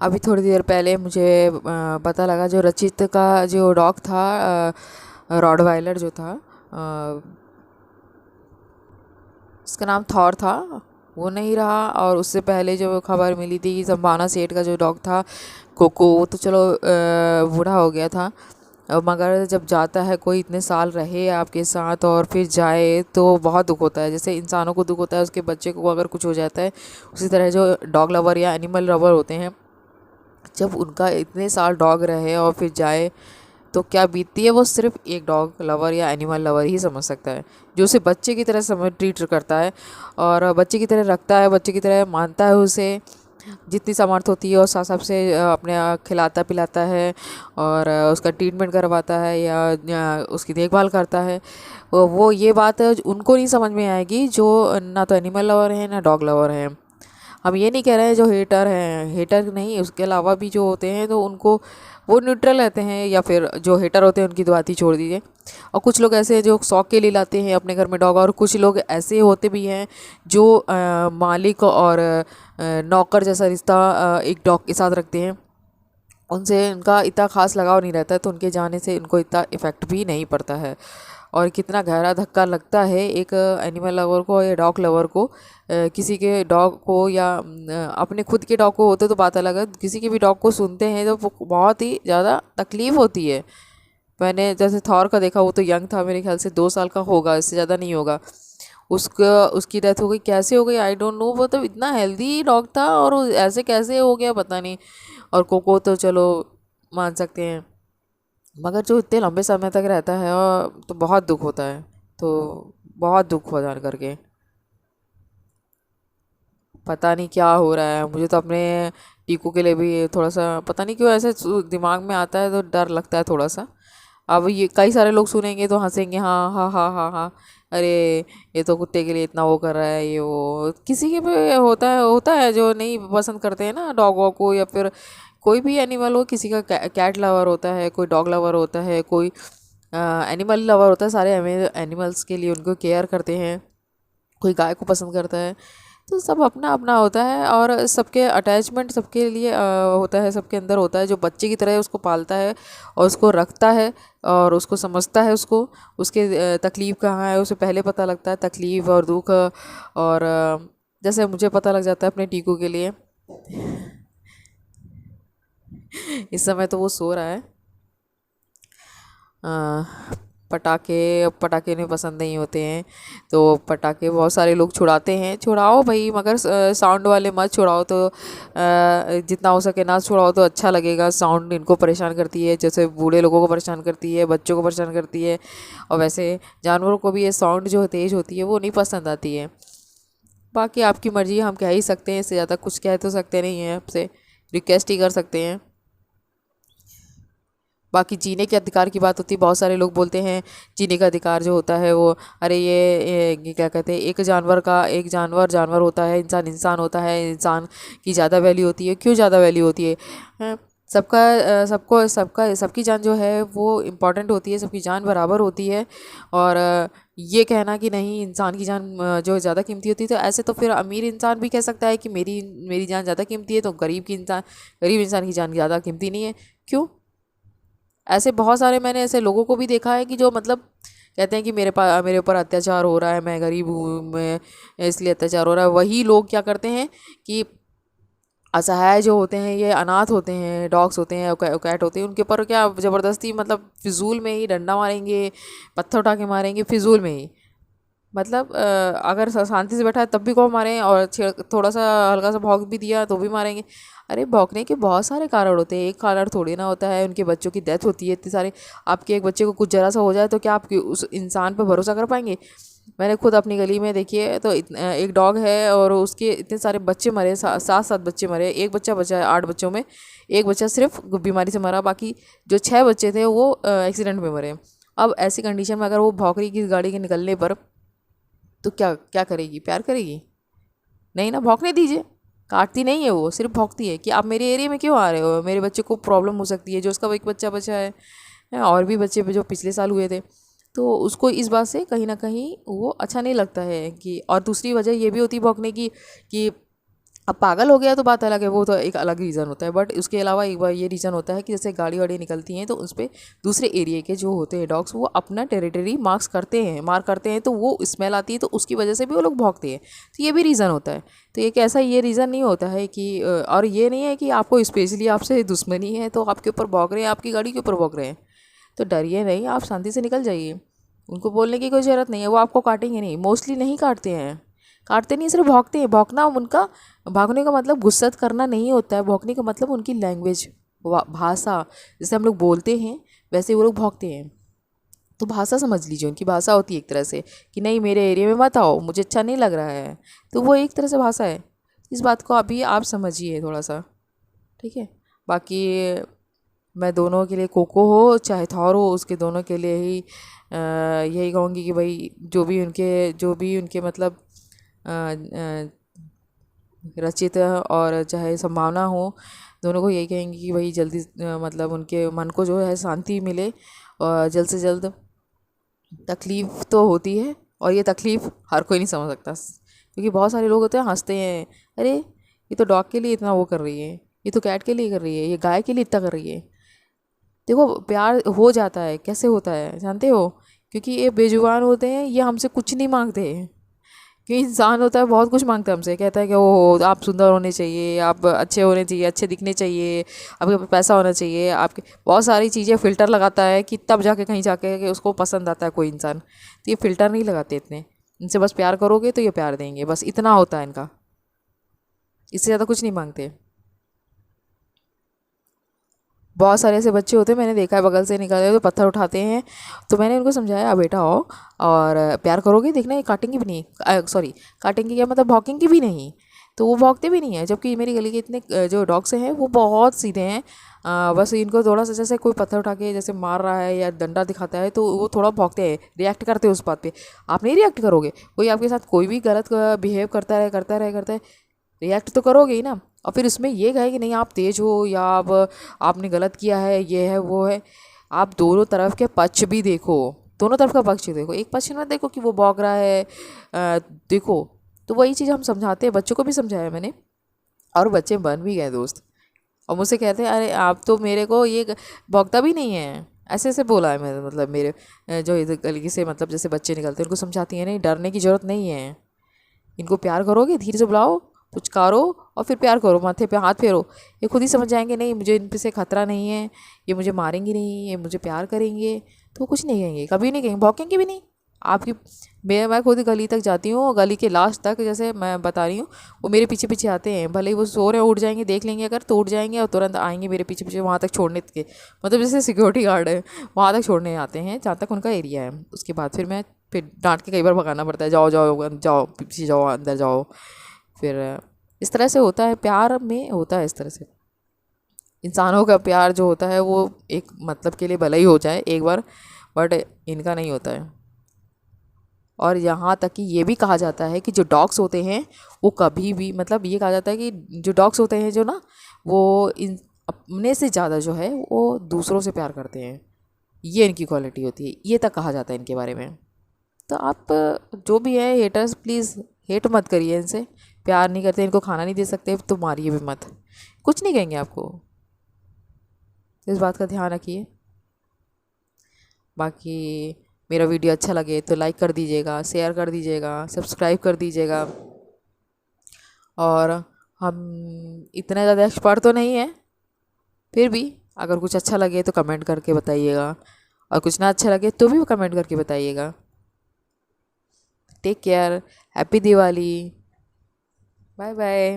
अभी थोड़ी देर पहले मुझे पता लगा जो रचित का जो डॉग था, रॉडवाइलर जो था, उसका नाम थॉर था, वो नहीं रहा। और उससे पहले जो खबर मिली थी कि संभावना सेठ का जो डॉग था कोको, वो तो चलो बूढ़ा हो गया था। मगर जब जाता है कोई, इतने साल रहे आपके साथ और फिर जाए तो बहुत दुख होता है। जैसे इंसानों को दुख होता है उसके बच्चे को अगर कुछ हो जाता है, उसी तरह जो डॉग लवर या एनिमल लवर होते हैं, जब उनका इतने साल डॉग रहे और फिर जाए तो क्या बीतती है, वो सिर्फ एक डॉग लवर या एनिमल लवर ही समझ सकता है, जो उसे बच्चे की तरह समझ ट्रीट करता है और बच्चे की तरह रखता है, बच्चे की तरह मानता है उसे, जितनी सामर्थ्य होती है उस हिसाब से अपने खिलाता पिलाता है और उसका ट्रीटमेंट करवाता है या उसकी देखभाल करता है। वो ये बात उनको नहीं समझ में आएगी जो ना तो एनिमल लवर हैं ना डॉग लवर हैं। हम ये नहीं कह रहे हैं जो हेटर हैं, हेटर नहीं, उसके अलावा भी जो होते हैं तो उनको वो न्यूट्रल रहते हैं, या फिर जो हेटर होते हैं उनकी तो बात ही छोड़ दीजिए। और कुछ लोग ऐसे हैं जो शौक के लिए लाते हैं अपने घर में डॉग, और कुछ लोग ऐसे होते भी हैं जो मालिक और नौकर जैसा रिश्ता एक डॉग के साथ रखते हैं। उनसे उनका इतना ख़ास लगाव नहीं रहता है, तो उनके जाने से उनको इतना इफ़ेक्ट भी नहीं पड़ता है। और कितना गहरा धक्का लगता है एक एनिमल लवर को या डॉग लवर को, किसी के डॉग को या अपने खुद के डॉग को होते तो बात अलग है, किसी के भी डॉग को सुनते हैं तो बहुत ही ज़्यादा तकलीफ़ होती है। मैंने जैसे थॉर का देखा, वो तो यंग था, मेरे ख्याल से 2 साल का होगा, इससे ज़्यादा नहीं होगा। उसका उसकी डेथ हो गई, कैसे हो गई आई डोंट नो, वो तो इतना हेल्दी डॉग था और वो ऐसे कैसे हो गया पता नहीं। और कोको तो चलो मान सकते हैं, मगर जो इतने लंबे समय तक रहता है और तो बहुत दुख होता है। तो बहुत दुख हो जान करके, पता नहीं क्या हो रहा है। मुझे तो अपने टीकू के लिए भी थोड़ा सा पता नहीं क्यों ऐसे दिमाग में आता है, तो डर लगता है थोड़ा सा। अब ये कई सारे लोग सुनेंगे तो हंसेंगे, हाँ हाँ हाँ हाँ हाँ, अरे ये तो कुत्ते के लिए इतना वो कर रहा है, ये वो किसी के भी होता है जो नहीं पसंद करते हैं ना डॉगों को, या फिर कोई भी एनिमल हो, किसी का कैट लवर होता है, कोई डॉग लवर होता है, कोई एनिमल लवर होता है, सारे एनिमल्स के लिए उनको केयर करते हैं, कोई गाय को पसंद करता है। तो सब अपना अपना होता है और सबके अटैचमेंट सबके लिए होता है, सबके अंदर होता है। जो बच्चे की तरह उसको पालता है और उसको रखता है और उसको समझता है, उसको उसके तकलीफ़ कहाँ है उसे पहले पता लगता है, तकलीफ़ और दुख। और जैसे मुझे पता लग जाता है अपने टीकू के लिए। इस समय तो वो सो रहा है। अ, पटाखे पटाखे इन्हें पसंद नहीं होते हैं, तो पटाखे बहुत सारे लोग छुड़ाते हैं, छुड़ाओ भाई, मगर साउंड वाले मत छुड़ाओ। तो जितना हो सके ना छुड़ाओ तो अच्छा लगेगा। साउंड इनको परेशान करती है, जैसे बूढ़े लोगों को परेशान करती है, बच्चों को परेशान करती है, और वैसे जानवरों को भी ये साउंड जो तेज़ होती है वो नहीं पसंद आती है। बाकी आपकी मर्ज़ी, हम कह ही सकते हैं, इससे ज़्यादा कुछ कह तो सकते नहीं हैं, आपसे रिक्वेस्ट ही कर सकते हैं। बाकी जीने के अधिकार की बात होती है, बहुत सारे लोग बोलते हैं जीने का अधिकार जो होता है वो, अरे ये क्या कहते हैं, एक जानवर जानवर होता है, इंसान इंसान होता है, इंसान की ज़्यादा वैल्यू होती है। क्यों ज़्यादा वैल्यू होती है? हैं? सबका सबकी जान जो है वो इम्पॉर्टेंट होती है, सबकी जान बराबर होती है। और ये कहना कि नहीं इंसान की जान जो ज़्यादा कीमती होती है, तो ऐसे तो फिर अमीर इंसान भी कह सकता है कि मेरी मेरी जान ज़्यादा कीमती है, तो गरीब इंसान की जान ज़्यादा कीमती नहीं है। क्यों? ऐसे बहुत सारे मैंने ऐसे लोगों को भी देखा है कि जो मतलब कहते हैं कि मेरे ऊपर अत्याचार हो रहा है, मैं गरीब हूँ, मैं इसलिए अत्याचार हो रहा है। वही लोग क्या करते हैं कि असहाय जो होते हैं, ये अनाथ होते हैं, डॉग्स होते हैं, कैट होते हैं, उनके ऊपर क्या ज़बरदस्ती मतलब फिजूल में ही डंडा मारेंगे, पत्थर उठा के मारेंगे फिजूल में ही। मतलब अगर शांति से बैठा है तब भी को मारें, और थोड़ा सा हल्का सा भौंक भी दिया तो भी मारेंगे। अरे भौंकने के बहुत सारे कारण होते हैं, एक कारण थोड़ी ना होता है। उनके बच्चों की डेथ होती है इतने सारे, आपके एक बच्चे को कुछ जरा सा हो जाए तो क्या आप उस इंसान पर भरोसा कर पाएंगे? मैंने खुद अपनी गली में देखी है, तो एक डॉग है और उसके इतने सारे बच्चे मरे, 7 बच्चे मरे, एक बच्चा बचा है 8 बच्चों में, एक बच्चा सिर्फ बीमारी से मरा, बाकी जो 6 बच्चे थे वो एक्सीडेंट में मरे। अब ऐसी कंडीशन में अगर वो भौंक रही की गाड़ी के निकलने पर, तो क्या क्या करेगी? प्यार करेगी? नहीं ना, भौंकने दीजिए। काटती नहीं है वो, सिर्फ भौंकती है कि आप मेरे एरिया में क्यों आ रहे हो, मेरे बच्चे को प्रॉब्लम हो सकती है, जो उसका एक बच्चा बचा है। और भी बच्चे जो पिछले साल हुए थे, तो उसको इस बात से कहीं ना कहीं वो अच्छा नहीं लगता है कि। और दूसरी वजह ये भी होती है भौंकने की कि अब पागल हो गया तो बात अलग है, वो तो एक अलग रीज़न होता है, बट उसके अलावा एक बार ये रीज़न होता है कि जैसे गाड़ी वाड़ी निकलती हैं तो उस पर दूसरे एरिया के जो होते हैं डॉग्स वो अपना टेरिटरी मार्क करते हैं, तो वो स्मेल आती है तो उसकी वजह से भी वो लोग भौंकते हैं। तो ये भी रीज़न होता है। तो एक ऐसा ये रीज़न नहीं होता है कि और ये नहीं है कि आपको स्पेशली आपसे दुश्मनी है तो आपके ऊपर भौंक रहे हैं, आपकी गाड़ी के ऊपर भौंक रहे हैं। तो डरिए नहीं, आप शांति से निकल जाइए, उनको बोलने की कोई ज़रूरत नहीं है, वो आपको काटेंगे नहीं, मोस्टली नहीं काटते हैं। काटते नहीं, सिर्फ भौंकते हैं। भौंकना उनका, भागने का मतलब गुस्सा करना नहीं होता है, भौंकने का मतलब उनकी लैंग्वेज, भाषा, जैसे हम लोग बोलते हैं वैसे वो लोग भौंकते हैं। तो भाषा समझ लीजिए, उनकी भाषा होती है एक तरह से कि नहीं मेरे एरिया में मत आओ, मुझे अच्छा नहीं लग रहा है, तो वो एक तरह से भाषा है। इस बात को अभी आप समझिए थोड़ा सा, ठीक है। बाकी मैं दोनों के लिए, कोको हो चाहे थॉर हो, उसके दोनों के लिए ही यही कहूँगी कि भाई जो भी उनके मतलब रचित और चाहे संभावना हो, दोनों को यही कहेंगे कि भाई जल्दी मतलब उनके मन को जो है शांति मिले, और जल्द से जल्द। तकलीफ़ तो होती है, और ये तकलीफ़ हर कोई नहीं समझ सकता, क्योंकि बहुत सारे लोग होते हैं हंसते हैं, अरे ये तो डॉग के लिए इतना वो कर रही है, ये तो कैट के लिए कर रही है, ये गाय के लिए इतना कर रही है। देखो प्यार हो जाता है, कैसे होता है जानते हो? क्योंकि ये बेजुबान होते हैं, ये हमसे कुछ नहीं मांगते हैं। कि इंसान होता है बहुत कुछ मांगता है हमसे, कहता है कि ओ आप सुंदर होने चाहिए, आप अच्छे होने चाहिए, अच्छे दिखने चाहिए, आपके पास पैसा होना चाहिए, आपके बहुत सारी चीज़ें फ़िल्टर लगाता है कि तब जाके कहीं जाके कि उसको पसंद आता है कोई इंसान। तो ये फ़िल्टर नहीं लगाते इतने, इनसे बस प्यार करोगे तो ये प्यार देंगे, बस इतना होता है इनका, इससे ज़्यादा कुछ नहीं मांगते। बहुत सारे ऐसे बच्चे होते हैं, मैंने देखा है बगल से निकलते तो पत्थर उठाते हैं, तो मैंने उनको समझाया बेटा आओ और प्यार करोगे, देखना ये काटेंगे भी नहीं, सॉरी काटेंगे क्या मतलब भौंकेंगे भी नहीं। तो वो भौंकते भी नहीं है, जबकि मेरी गली के इतने जो डॉग्स हैं वो बहुत सीधे हैं। बस इनको थोड़ा सा जैसे कोई पत्थर उठा के जैसे मार रहा है या डंडा दिखाता है तो वो थोड़ा भौंकते हैं, रिएक्ट करते हैं उस बात पे। आप नहीं रिएक्ट करोगे, कोई आपके साथ कोई भी गलत बिहेव करता है, रिएक्ट तो करोगे ही ना। और फिर उसमें ये कहे कि नहीं आप तेज हो या आप आपने गलत किया है, ये है वो है। आप दोनों तरफ के पक्ष भी देखो, दोनों तरफ का पक्ष देखो, एक पक्ष मत देखो कि वो भौंक रहा है। देखो, तो वही चीज़ हम समझाते हैं, बच्चों को भी समझाया मैंने, और बच्चे बन भी गए दोस्त। और मुझसे कहते हैं अरे आप तो मेरे को ये भौंकता भी नहीं है, ऐसे ऐसे बोला है मैंने, मतलब मेरे जो इधर गली से मतलब जैसे बच्चे निकलते हैं उनको समझाती है नहीं डरने की ज़रूरत नहीं है, इनको प्यार करोगे धीरे से बुलाओ, पुचकारो, और फिर प्यार करो, माथे पे हाथ फेरो, ये खुद ही समझ जाएंगे नहीं मुझे इन पे से खतरा नहीं है, ये मुझे मारेंगे नहीं, ये मुझे प्यार करेंगे। तो कुछ नहीं कहेंगे, कभी नहीं कहेंगे, भौंकेंगे भी नहीं। आपकी मैं खुद गली तक जाती हूँ, और गली के लास्ट तक जैसे मैं बता रही हूँ, वो मेरे पीछे पीछे आते हैं, भले ही वो सो रहे हैं उठ जाएंगे, देख लेंगे अगर तो उठ जाएंगे और तुरंत आएंगे मेरे पीछे पीछे वहाँ तक छोड़ने के, मतलब जैसे सिक्योरिटी गार्ड है वहाँ तक छोड़ने आते हैं जहाँ तक उनका एरिया है। उसके बाद फिर डांट के कई बार भगाना पड़ता है, जाओ जाओ जाओ पीछे जाओ अंदर जाओ। फिर इस तरह से होता है, प्यार में होता है इस तरह से। इंसानों का प्यार जो होता है वो एक मतलब के लिए भले ही हो जाए एक बार, बट इनका नहीं होता है। और यहाँ तक कि ये भी कहा जाता है कि जो डॉग्स होते हैं वो कभी भी, मतलब ये कहा जाता है कि जो डॉग्स होते हैं जो ना, वो इन अपने से ज़्यादा जो है वो दूसरों से प्यार करते हैं, ये इनकी क्वालिटी होती है, ये तक कहा जाता है इनके बारे में। तो आप जो भी है हेटर्स, प्लीज़ हेट मत करिए इनसे, प्यार नहीं करते, इनको खाना नहीं दे सकते तो मारिए भी मत, कुछ नहीं कहेंगे आपको, इस बात का ध्यान रखिए। बाकी मेरा वीडियो अच्छा लगे तो लाइक कर दीजिएगा, शेयर कर दीजिएगा, सब्सक्राइब कर दीजिएगा। और हम इतने ज़्यादा एक्सपर्ट तो नहीं हैं, फिर भी अगर कुछ अच्छा लगे तो कमेंट करके बताइएगा, और कुछ ना अच्छा लगे तो भी कमेंट करके बताइएगा। Take care, happy Diwali, bye bye.